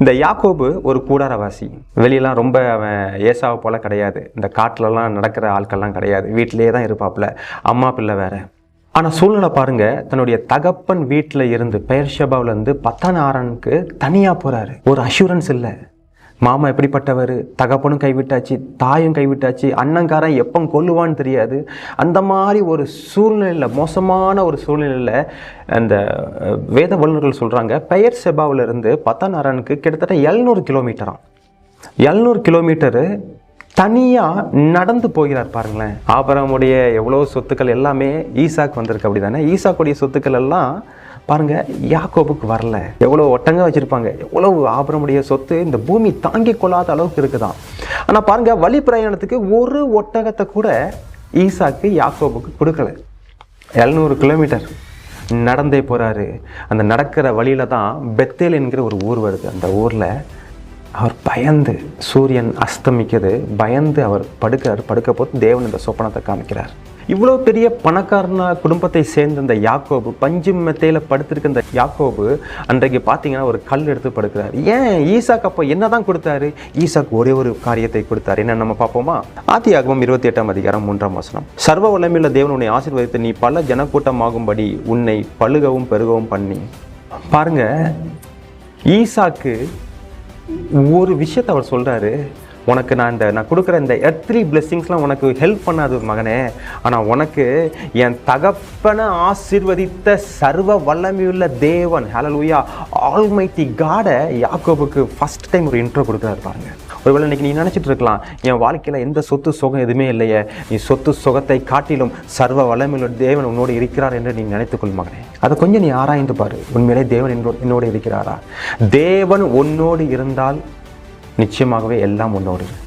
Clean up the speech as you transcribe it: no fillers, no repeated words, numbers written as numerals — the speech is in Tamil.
இந்த யாக்கோபு ஒரு கூடாரவாசி. வெளியெல்லாம் ரொம்ப அவன் ஏசாவை போல கிடையாது. இந்த காட்டிலலாம் நடக்கிற ஆட்கள்லாம் கிடையாது. வீட்டிலேயே தான் இருப்பாப்புல. அம்மா பிள்ளை வேற. ஆனால் சூழ்நிலை பாருங்க, தன்னுடைய தகப்பன் வீட்டில் இருந்து பெயர்ஷெபாவிலேருந்து பத்தான் ஆரனுக்கு தனியாக போகிறாரு. ஒரு அஷூரன்ஸ் இல்லை. மாமா எப்படிப்பட்டவர், தகப்பனும் கைவிட்டாச்சு, தாயும் கைவிட்டாச்சு, அண்ணங்காரன் எப்போ கொல்லுவான்னு தெரியாது. அந்த மாதிரி ஒரு சூழ்நிலையில், மோசமான ஒரு சூழ்நிலையில் அந்த வேத வல்லுநர்கள் சொல்கிறாங்க, பெயர்ஷெபாவிலிருந்து பத்தான் ஆரனுக்கு கிட்டத்தட்ட 700 கிலோமீட்டராம். 700 கிலோமீட்டரு தனியாக நடந்து போகிறார். பாருங்களேன், ஆபிரகாமுடைய எவ்வளோ சொத்துக்கள் எல்லாமே ஈசாக்கு வந்திருக்கு. அப்படி தானே? ஈசாக்குடைய சொத்துக்கள் எல்லாம் பாருங்க யாக்கோபுக்கு வரல. எவ்வளோ ஒட்டங்க வச்சிருப்பாங்க, எவ்வளவு ஆபிரகாமுடைய சொத்து இந்த பூமி தாங்கி கொள்ளாத அளவுக்கு இருக்குதான். ஆனால் பாருங்க, வழி பிரயாணத்துக்கு ஒரு ஒட்டகத்தை கூட ஈசாக்கு யாக்கோபுக்கு கொடுக்கல. 700 கிலோமீட்டர் நடந்தே போகிறாரு. அந்த நடக்கிற வழியில தான் பெத்தேல் என்கிற ஒரு ஊர் வருது. அந்த ஊரில் அவர் பயந்து, சூரியன் அஸ்தமிக்கிறது, பயந்து அவர் படுக்கிறார். படுக்க போது தேவன் இந்த சொப்பனத்தை காமிக்கிறார். இவ்வளோ பெரிய பணக்காரன குடும்பத்தை சேர்ந்த இந்த யாக்கோபு, பஞ்சு மெத்தையில் படுத்திருக்க இந்த யாக்கோபு அன்றைக்கு பார்த்தீங்கன்னா ஒரு கல் எடுத்து படுக்கிறார். ஏன்? ஈசாக்கு அப்போ என்னதான் கொடுத்தாரு? ஈசாக்கு ஒரே ஒரு காரியத்தை கொடுத்தாரு. என்ன நம்ம பார்ப்போமா? ஆதியாகமம் 28ஆம் அதிகாரம் 3ஆம் வசனம். சர்வ வல்லமையுள்ள தேவன் உன்னை ஆசீர்வதித்து நீ பல ஜனக்கூட்டமாகும்படி உன்னை பழுகவும் பெருகவும் பண்ணி. பாருங்க, ஈசாக்கு ஒரு விஷயத்தை அவர் சொல்றாரு, உனக்கு நான் கொடுக்குற இந்த எர்த்லி பிளெஸிங்ஸ்லாம் உனக்கு ஹெல்ப் பண்ணாது மகனே, ஆனால் உனக்கு என் தகப்பனை ஆசீர்வதித்த சர்வ வல்லமையுள்ள தேவன், ஹல்லேலூயா, ஆல்மைட்டி காடை யாக்கோபுக்கு ஃபர்ஸ்ட் டைம் ஒரு இன்ட்ரோ கொடுக்குறாரு. பாருங்க, ஒருவேளை இன்னைக்கு நீ நினச்சிட்டு இருக்கலாம், என் வாழ்க்கையில் எந்த சொத்து சுகம் எதுவுமே இல்லையே, நீ சொத்து சுகத்தை காட்டிலும் சர்வ வல்லமையுள்ள தேவன் உன்னோடு இருக்கிறார் என்று நீ நினைத்துக்கொள் மகனே. அதை கொஞ்சம் நீ ஆராய்ந்து பாரு. உண்மையிலே தேவன் என்னோடு இருக்கிறாரா? தேவன் உன்னோடு இருந்தால் நிச்சயமாகவே எல்லாம் உன்னோடு.